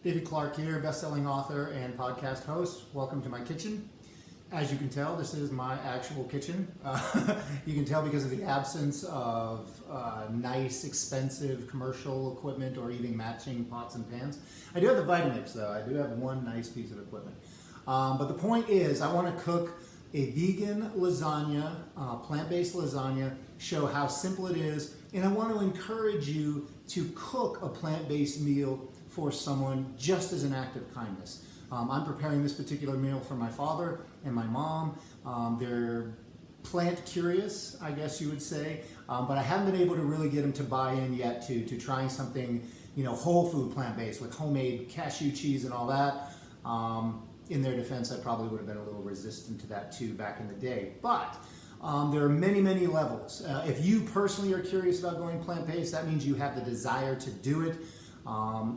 David Clark here, best-selling author and podcast host. Welcome to my kitchen. As you can tell, this is my actual kitchen. You can tell because of the absence of nice, expensive commercial equipment or even matching pots and pans. I do have the Vitamix though. I do have one nice piece of equipment. But the point is, I want to cook a vegan lasagna, plant-based lasagna, show how simple it is, and I want to encourage you to cook a plant-based meal for someone just as an act of kindness. I'm preparing this particular meal for my father and my mom. They're plant curious, I guess you would say, but I haven't been able to really get them to buy in yet to trying something, whole food plant-based with homemade cashew cheese and all that. In their defense, I probably would have been a little resistant to that too back in the day. But there are many, many levels. If you personally are curious about going plant-based, that means you have the desire to do it.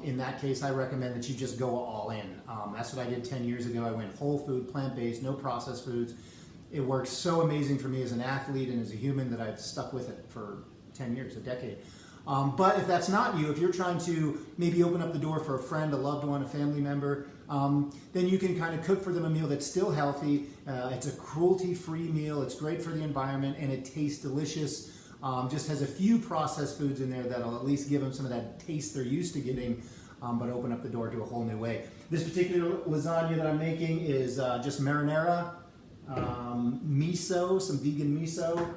In that case, I recommend that you just go all in. That's what I did 10 years ago. I went whole food, plant-based, no processed foods. It works so amazing for me as an athlete and as a human that I've stuck with it for 10 years, a decade. But if that's not you, if you're trying to maybe open up the door for a friend, a loved one, a family member, then you can kind of cook for them a meal that's still healthy. It's a cruelty-free meal. It's great for the environment and it tastes delicious. Just has a few processed foods in there that'll at least give them some of that taste they're used to getting, but open up the door to a whole new way. This particular lasagna that I'm making is just marinara, miso, some vegan miso,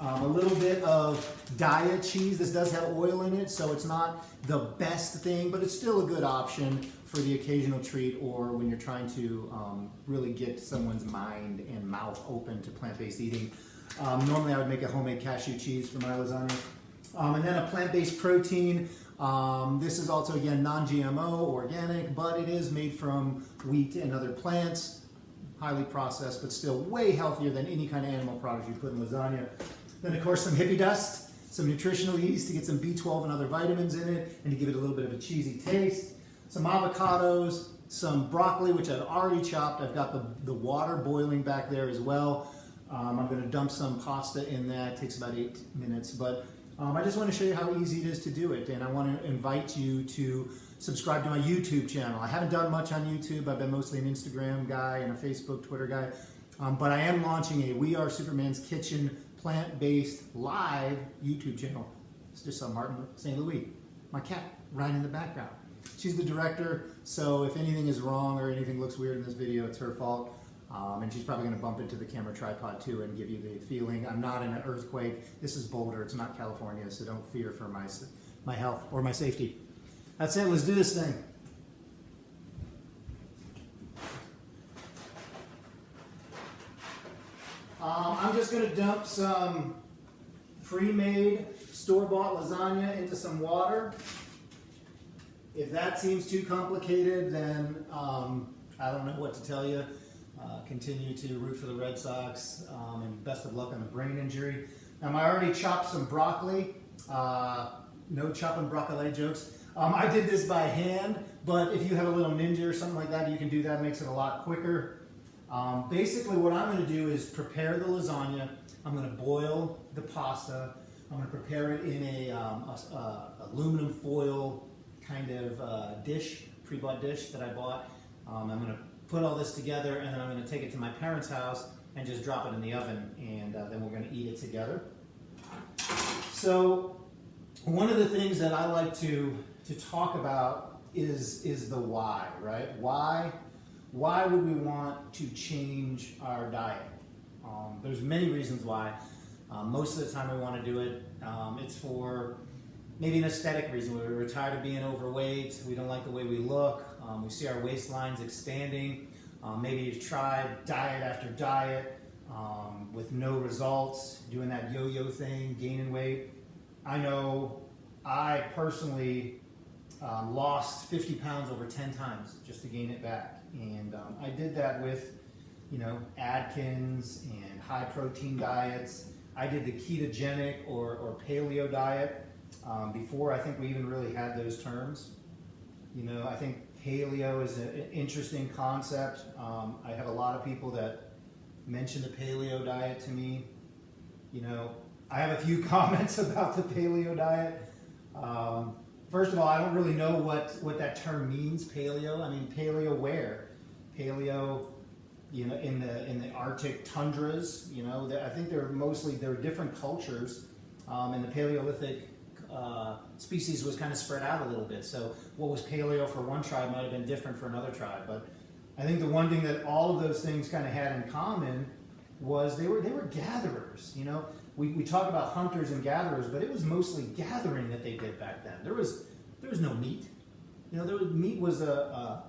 a little bit of diet cheese. This does have oil in it, so it's not the best thing, but it's still a good option for the occasional treat or when you're trying to really get someone's mind and mouth open to plant-based eating. Normally I would make a homemade cashew cheese for my lasagna. And then a plant-based protein. This is also, again, non-GMO, organic, but it is made from wheat and other plants. Highly processed, but still way healthier than any kind of animal product you put in lasagna. Then, of course, some hippie dust, some nutritional yeast to get some B12 and other vitamins in it, and to give it a little bit of a cheesy taste. Some avocados, some broccoli, which I've already chopped. I've got the water boiling back there as well. I'm going to dump some pasta in that. It takes about 8 minutes, but I just want to show you how easy it is to do it, and I want to invite you to subscribe to my YouTube channel. I haven't done much on YouTube. I've been mostly an Instagram guy and a Facebook, Twitter guy, but I am launching a We Are Superman's Kitchen plant-based live YouTube channel. It's just Martin St. Louis, my cat, right in the background. She's the director, so if anything is wrong or anything looks weird in this video, it's her fault. And she's probably going to bump into the camera tripod too and give you the feeling. I'm not in an earthquake. This is Boulder. It's not California, so don't fear for my health or my safety. That's it. Let's do this thing. I'm just going to dump some pre-made store-bought lasagna into some water. If that seems too complicated, then I don't know what to tell you. Continue to root for the Red Sox, and best of luck on the brain injury. I already chopped some broccoli. No chopping broccoli jokes. I did this by hand, but if you have a little ninja or something like that, you can do that. It makes it a lot quicker. Basically, what I'm going to do is prepare the lasagna. I'm going to boil the pasta. I'm going to prepare it in a aluminum foil kind of dish, pre-bought dish that I bought. I'm going to put all this together, and then I'm going to take it to my parents' house and just drop it in the oven, and then we're going to eat it together. So one of the things that I like to talk about is the why, right? Why would we want to change our diet? There's many reasons why. Most of the time we want to do it. It's for maybe an aesthetic reason. We're tired of being overweight. We don't like the way we look. We see our waistlines expanding. Maybe you've tried diet after diet with no results, doing that yo-yo thing, gaining weight. I know I personally lost 50 pounds over 10 times just to gain it back. And I did that with, Atkins and high protein diets. I did the ketogenic or paleo diet before I think we even really had those terms. I think paleo is an interesting concept. I have a lot of people that mention the paleo diet to me. I have a few comments about the paleo diet. First of all, I don't really know what that term means, paleo. I mean, paleo where? Paleo, you know, in the Arctic tundras. You know, I think there are different cultures, and the Paleolithic species was kind of spread out a little bit. So what was paleo for one tribe might have been different for another tribe. But I think the one thing that all of those things kind of had in common was they were gatherers. You know, we talk about hunters and gatherers, but it was mostly gathering that they did back then. There was no meat. You know, meat was a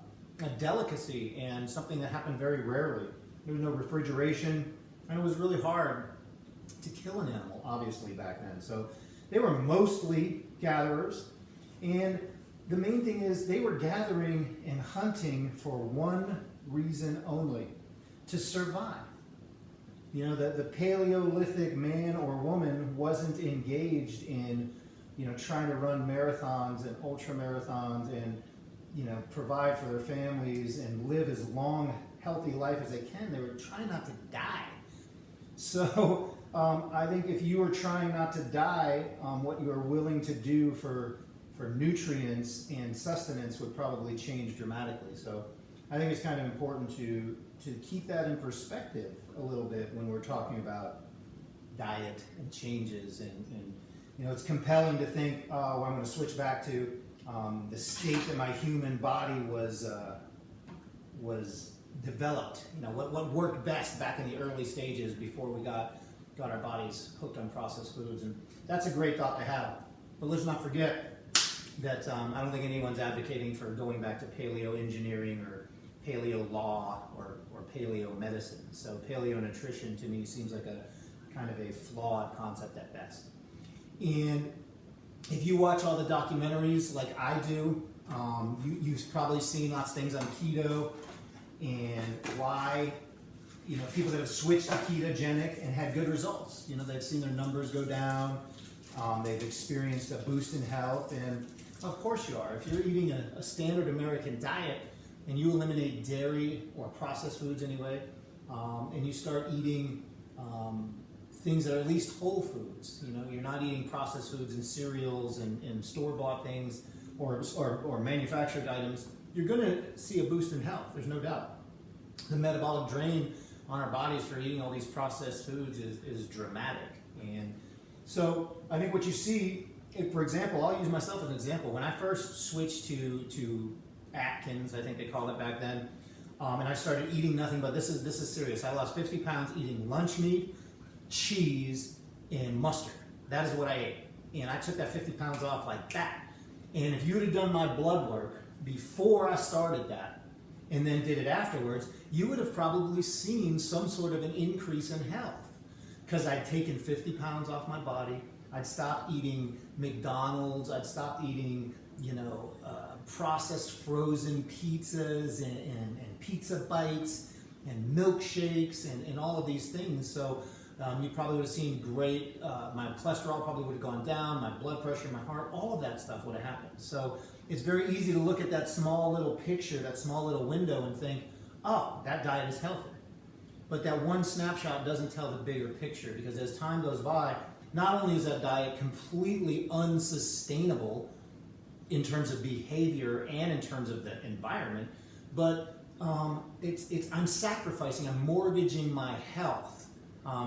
delicacy and something that happened very rarely. There was no refrigeration, and it was really hard to kill an animal, obviously, back then. So they were mostly gatherers, and the main thing is they were gathering and hunting for one reason only: to survive. You know, the Paleolithic man or woman wasn't engaged in, you know, trying to run marathons and ultra marathons and, you know, provide for their families and live as long, healthy life as they can. They were trying not to die. So I think if you are trying not to die, what you are willing to do for nutrients and sustenance would probably change dramatically. So I think it's kind of important to keep that in perspective a little bit when we're talking about diet and changes. And you know, it's compelling to think, oh, I'm going to switch back to the state that my human body was developed. You know, what worked best back in the early stages before we got our bodies hooked on processed foods. And that's a great thought to have. But let's not forget that I don't think anyone's advocating for going back to paleo engineering or paleo law or paleo medicine. So paleo nutrition to me seems like a kind of a flawed concept at best. And if you watch all the documentaries like I do, you've probably seen lots of things on keto and why, you know, people that have switched to ketogenic and had good results. You know, they've seen their numbers go down, they've experienced a boost in health, and of course you are. If you're eating a standard American diet and you eliminate dairy or processed foods anyway, and you start eating things that are at least whole foods. You know, you're not eating processed foods and cereals and store-bought things or manufactured items. You're going to see a boost in health. There's no doubt. The metabolic drain on our bodies for eating all these processed foods is dramatic. And so I think what you see, for example, I'll use myself as an example. When I first switched to Atkins, I think they called it back then, and I started eating nothing but this is serious. I lost 50 pounds eating lunch meat, cheese, and mustard. That is what I ate. And I took that 50 pounds off like that. And if you would have done my blood work before I started that and then did it afterwards, you would have probably seen some sort of an increase in health. Because I'd taken 50 pounds off my body. I'd stopped eating McDonald's. I'd stopped eating, you know, processed frozen pizzas and pizza bites and milkshakes and all of these things. So you probably would have seen great, my cholesterol probably would have gone down, my blood pressure, my heart, all of that stuff would have happened. So it's very easy to look at that small little picture, that small little window and think, oh, that diet is healthy. But that one snapshot doesn't tell the bigger picture, because as time goes by, not only is that diet completely unsustainable in terms of behavior and in terms of the environment, but I'm sacrificing, I'm mortgaging my health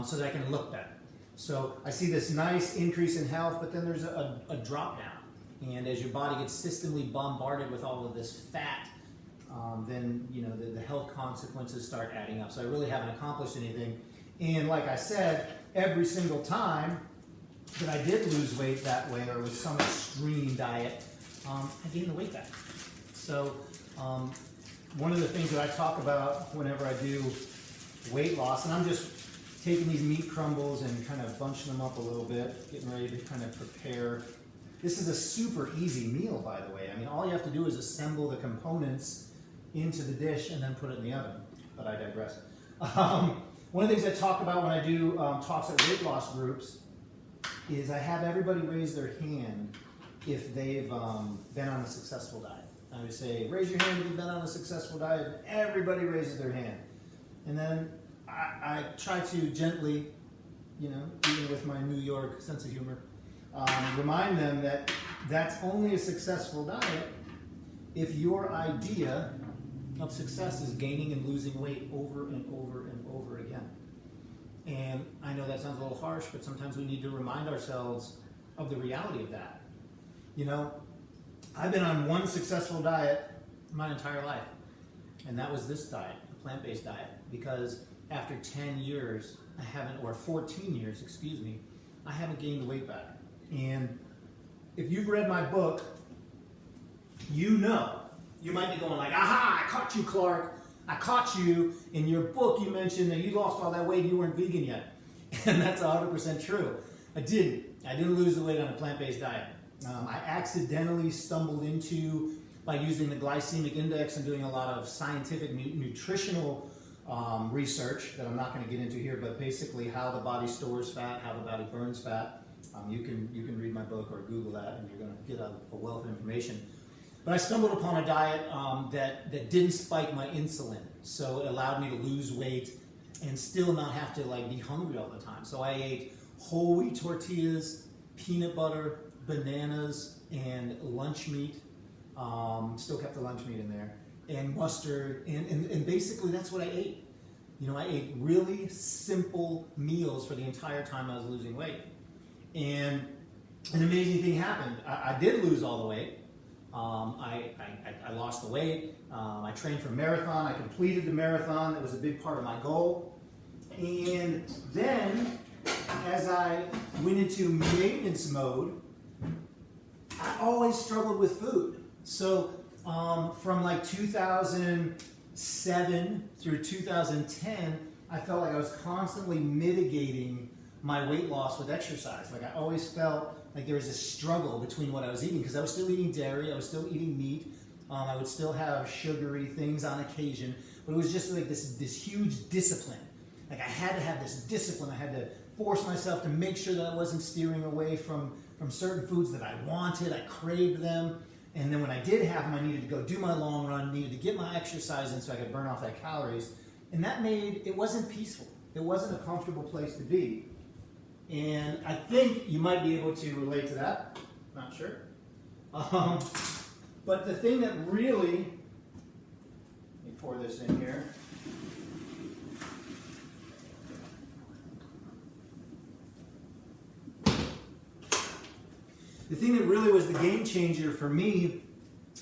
so that I can look better. So I see this nice increase in health, but then there's a drop down. And as your body gets systemically bombarded with all of this fat, then you know the health consequences start adding up. So I really haven't accomplished anything. And like I said, every single time that I did lose weight that way or with some extreme diet, I gained the weight back. So one of the things that I talk about whenever I do weight loss, and I'm just taking these meat crumbles and kind of bunching them up a little bit, getting ready to kind of prepare. This is a super easy meal, by the way. I mean, all you have to do is assemble the components into the dish and then put it in the oven. But I digress. One of the things I talk about when I do talks at weight loss groups is I have everybody raise their hand if they've been on a successful diet. I would say, raise your hand if you've been on a successful diet. Everybody raises their hand. And then I try to gently, you know, even with my New York sense of humor, remind them that that's only a successful diet if your idea of success is gaining and losing weight over and over and over again. And I know that sounds a little harsh, but sometimes we need to remind ourselves of the reality of that. You know, I've been on one successful diet my entire life, and that was this diet, a plant-based diet, because after 10 years, I haven't, or 14 years, excuse me, I haven't gained the weight back. And if you've read my book, you know, you might be going like, aha, I caught you, Clark. I caught you. In your book, you mentioned that you lost all that weight and you weren't vegan yet. And that's 100% true. I didn't. I didn't lose the weight on a plant-based diet. I accidentally stumbled into, by using the glycemic index and doing a lot of scientific nutritional research that I'm not going to get into here, but basically how the body stores fat, how the body burns fat. You can read my book or Google that, and you're going to get a wealth of information. But I stumbled upon a diet that didn't spike my insulin, so it allowed me to lose weight and still not have to like be hungry all the time. So I ate whole wheat tortillas, peanut butter, bananas, and lunch meat. Still kept the lunch meat in there, and mustard, and basically that's what I ate. You know, I ate really simple meals for the entire time I was losing weight. And an amazing thing happened. I did lose all the weight. I lost the weight. I trained for a marathon. I completed the marathon. That was a big part of my goal. And then, as I went into maintenance mode, I always struggled with food. So from like 2007 through 2010, I felt like I was constantly mitigating my weight loss with exercise. Like I always felt like there was a struggle between what I was eating, because I was still eating dairy, I was still eating meat, I would still have sugary things on occasion, but it was just like this huge discipline. Like I had to have this discipline. I had to force myself to make sure that I wasn't steering away from certain foods that I wanted. I craved them. And then when I did have them, I needed to go do my long run, needed to get my exercise in so I could burn off that calories. And that made, it wasn't peaceful. It wasn't a comfortable place to be. And I think you might be able to relate to that. Not sure. But the thing that really, let me pour this in here. The thing that really was the game changer for me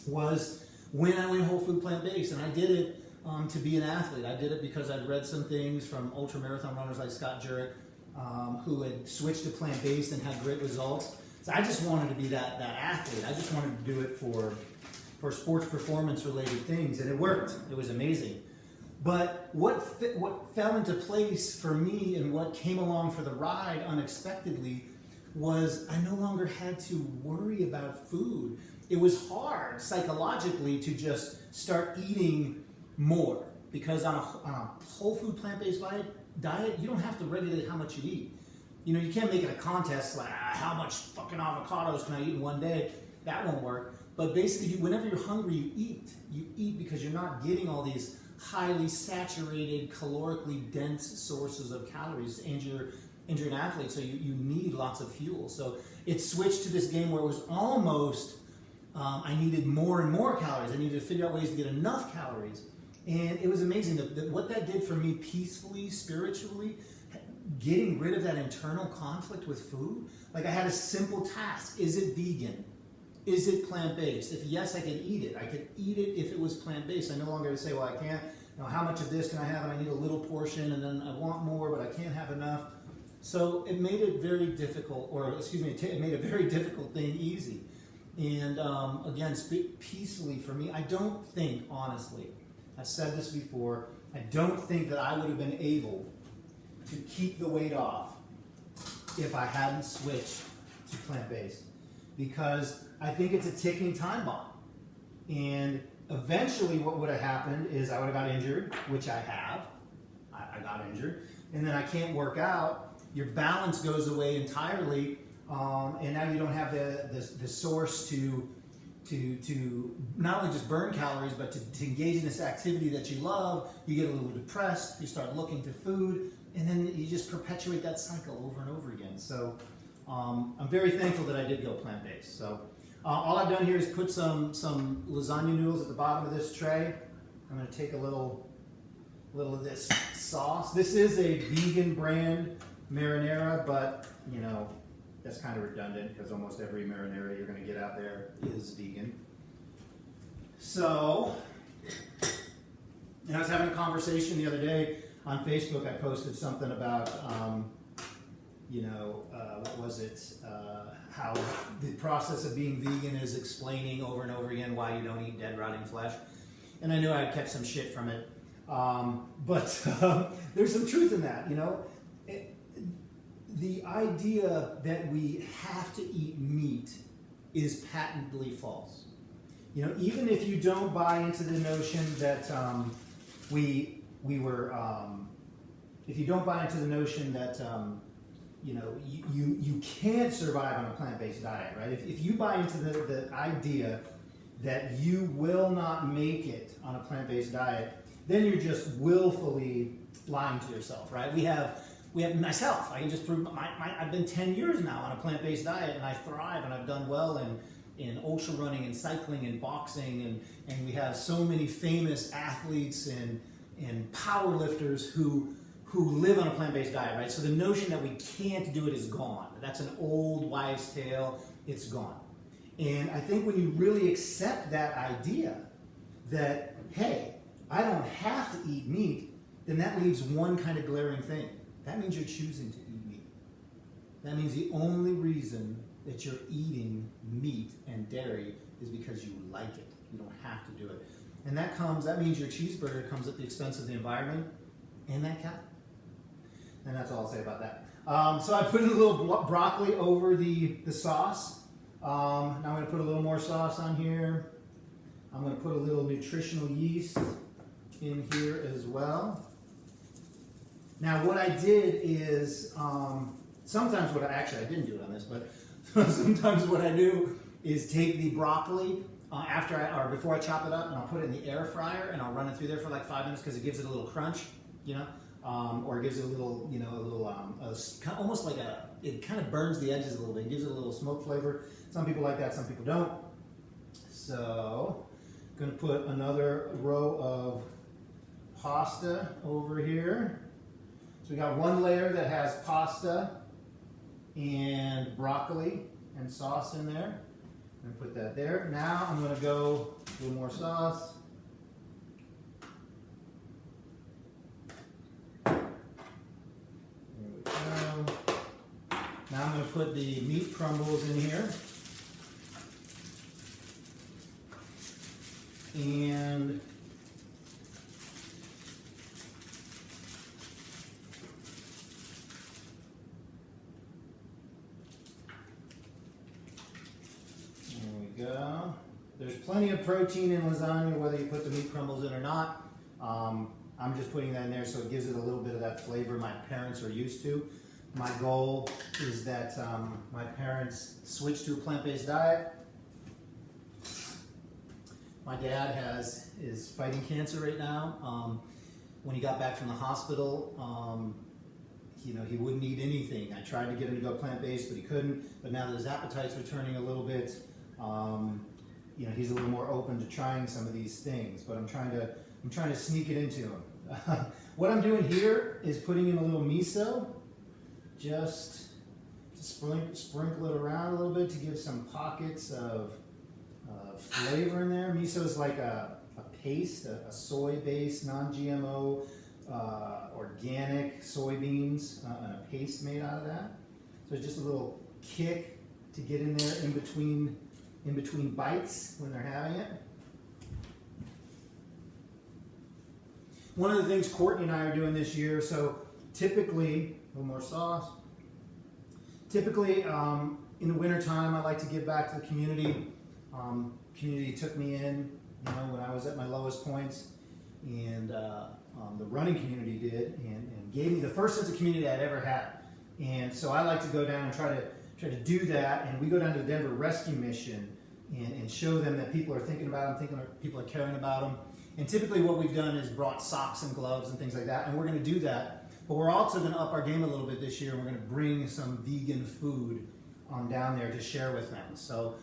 was when I went whole food plant-based, and I did it to be an athlete. I did it because I'd read some things from ultra-marathon runners like Scott Jurek, who had switched to plant-based and had great results. So I just wanted to be that athlete. I just wanted to do it for sports performance-related things, and it worked. It was amazing. But what fell into place for me and what came along for the ride unexpectedly was I no longer had to worry about food. It was hard psychologically to just start eating more, because on a whole food plant-based diet, you don't have to regulate how much you eat. You know, you can't make it a contest like how much fucking avocados can I eat in one day. That won't work. But basically, whenever you're hungry, you eat. You eat because you're not getting all these highly saturated, calorically dense sources of calories, and you're an athlete, so you need lots of fuel. So it switched to this game where it was almost, I needed more and more calories. I needed to figure out ways to get enough calories. And it was amazing what that did for me peacefully, spiritually, getting rid of that internal conflict with food. Like I had a simple task. Is it vegan? Is it plant-based? If yes, I could eat it. I could eat it if it was plant-based. I no longer had to say, well, I can't, you know, how much of this can I have? And I need a little portion, and then I want more, but I can't have enough. So it made it very difficult, it made a very difficult thing easy. And again, speak peacefully for me. I don't think, honestly, I've said this before, I don't think that I would have been able to keep the weight off if I hadn't switched to plant-based. Because I think it's a ticking time bomb. And eventually what would have happened is I would have got injured, which I have. I got injured. And then I can't work out. Your balance goes away entirely, and now you don't have the source to not only just burn calories, but to engage in this activity that you love. You get a little depressed, you start looking to food, and then you just perpetuate that cycle over and over again. So I'm very thankful that I did go plant-based. So All I've done here is put some lasagna noodles at the bottom of this tray. I'm going to take a little of this sauce. This is a vegan brand marinara, but you know, that's kind of redundant because almost every marinara you're going to get out there is vegan. So, I was having a conversation the other day on Facebook. I posted something about, what was it? How the process of being vegan is explaining over and over again why you don't eat dead, rotting flesh. And I knew I'd catch some shit from it. But there's some truth in that, you know. The idea that we have to eat meat is patently false. You know, even if you don't buy into the notion that if you don't buy into the notion that you can't survive on a plant-based diet, right? If you buy into the idea that you will not make it on a plant-based diet, then you're just willfully lying to yourself, right? We have myself. I can just prove I've been 10 years now on a plant-based diet, and I thrive, and I've done well in ultra running and cycling and boxing, and we have so many famous athletes and power lifters who live on a plant-based diet, right? So the notion that we can't do it is gone. That's an old wives' tale. It's gone. And I think when you really accept that idea that, hey, I don't have to eat meat, then that leaves one kind of glaring thing. That means you're choosing to eat meat. That means the only reason that you're eating meat and dairy is because you like it. You don't have to do it. And that means your cheeseburger comes at the expense of the environment and that cow. And that's all I'll say about that. So I put in a little broccoli over the sauce. Now I'm going to put a little more sauce on here. I'm going to put a little nutritional yeast in here as well. Now what I did is, sometimes I didn't do it on this, but sometimes what I do is take the broccoli before I chop it up, and I'll put it in the air fryer, and I'll run it through there for like 5 minutes because it gives it a little crunch, you know, or it gives it a little, almost like it kind of burns the edges a little bit. It gives it a little smoke flavor. Some people like that, some people don't. So I'm going to put another row of pasta over here. So we got one layer that has pasta and broccoli and sauce in there. I'm going to put that there. Now I'm going to go a little more sauce. There we go. Now I'm going to put the meat crumbles in here. And go. There's plenty of protein in lasagna, whether you put the meat crumbles in or not. I'm just putting that in there so it gives it a little bit of that flavor my parents are used to. My goal is that my parents switch to a plant-based diet. My dad is fighting cancer right now. When he got back from the hospital, he wouldn't eat anything. I tried to get him to go plant-based, but he couldn't. But now that his appetite's returning a little bit, he's a little more open to trying some of these things. But I'm trying to sneak it into him. What I'm doing here is putting in a little miso, just to sprinkle it around a little bit to give some pockets of flavor in there. Miso is like a paste, a soy-based, non-GMO, organic soybeans, and a paste made out of that. So it's just a little kick to get in there in between bites when they're having it. One of the things Courtney and I are doing this year, so typically, a little more sauce. Typically, in the wintertime, I like to give back to the community. Community took me in, when I was at my lowest points, and the running community did, and gave me the first sense of community I'd ever had. And so I like to go down and try to do that, and we go down to the Denver Rescue Mission and show them that people are thinking about them, people are caring about them. And typically what we've done is brought socks and gloves and things like that, and we're going to do that. But we're also going to up our game a little bit this year, and we're going to bring some vegan food down there to share with them. So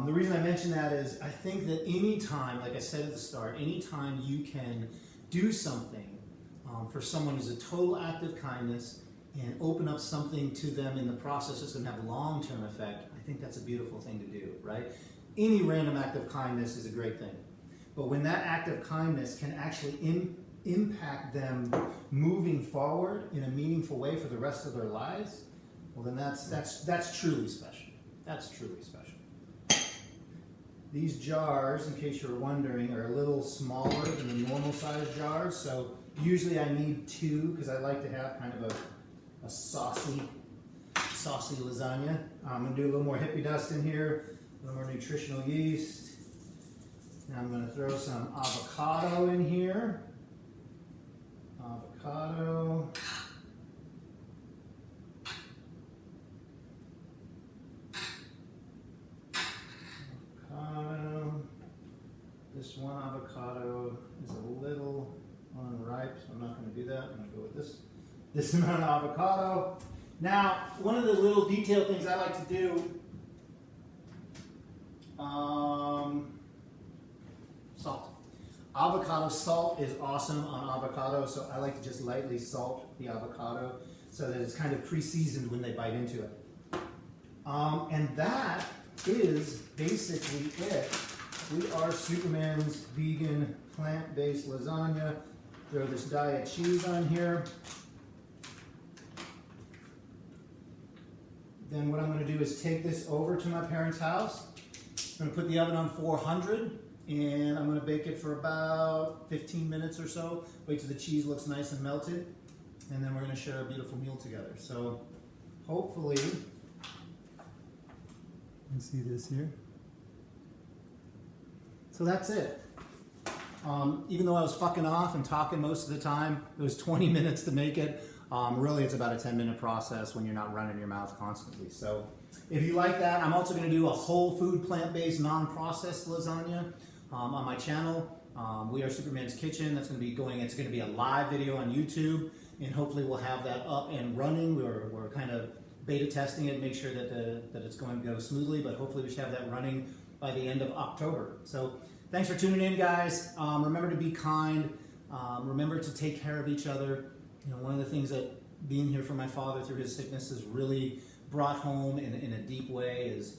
The reason I mention that is I think that anytime, like I said at the start, anytime you can do something for someone who's a total act of kindness and open up something to them in the process that's going to have a long-term effect, I think that's a beautiful thing to do, right? Any random act of kindness is a great thing. But when that act of kindness can actually impact them moving forward in a meaningful way for the rest of their lives, well then that's truly special. That's truly special. These jars, in case you're wondering, are a little smaller than the normal size jars, so usually I need 2 because I like to have kind of a saucy lasagna. I'm going to do a little more hippie dust in here, a little more nutritional yeast. Now I'm going to throw some avocado in here. Avocado. This one avocado is a little unripe, so I'm not going to do that. I'm going to go with this amount of avocado. Now, one of the little detail things I like to do, salt. Avocado salt is awesome on avocado, so I like to just lightly salt the avocado so that it's kind of pre-seasoned when they bite into it. And that is basically it. We are Superman's vegan plant-based lasagna. Throw this diet cheese on here. Then what I'm going to do is take this over to my parents' house. I'm going to put the oven on 400 and I'm going to bake it for about 15 minutes or so. Wait till the cheese looks nice and melted, and then we're going to share a beautiful meal together. So hopefully, you can see this here. So that's it. Even though I was fucking off and talking most of the time, it was 20 minutes to make it. Really, it's about a 10-minute process when you're not running your mouth constantly. So if you like that, I'm also going to do a whole food, plant-based, non-processed lasagna on my channel. We are Superman's Kitchen. That's going to be going. It's going to be a live video on YouTube, and hopefully we'll have that up and running. We're kind of beta testing it, make sure that it's going to go smoothly, but hopefully we should have that running by the end of October. So thanks for tuning in, guys. Remember to be kind. Remember to take care of each other. You know, one of the things that being here for my father through his sickness has really brought home in a deep way is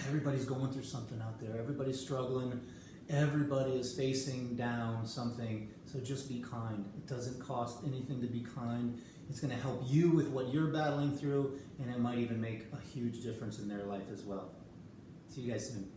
everybody's going through something out there. Everybody's struggling. Everybody is facing down something. So just be kind. It doesn't cost anything to be kind. It's going to help you with what you're battling through, and it might even make a huge difference in their life as well. See you guys soon.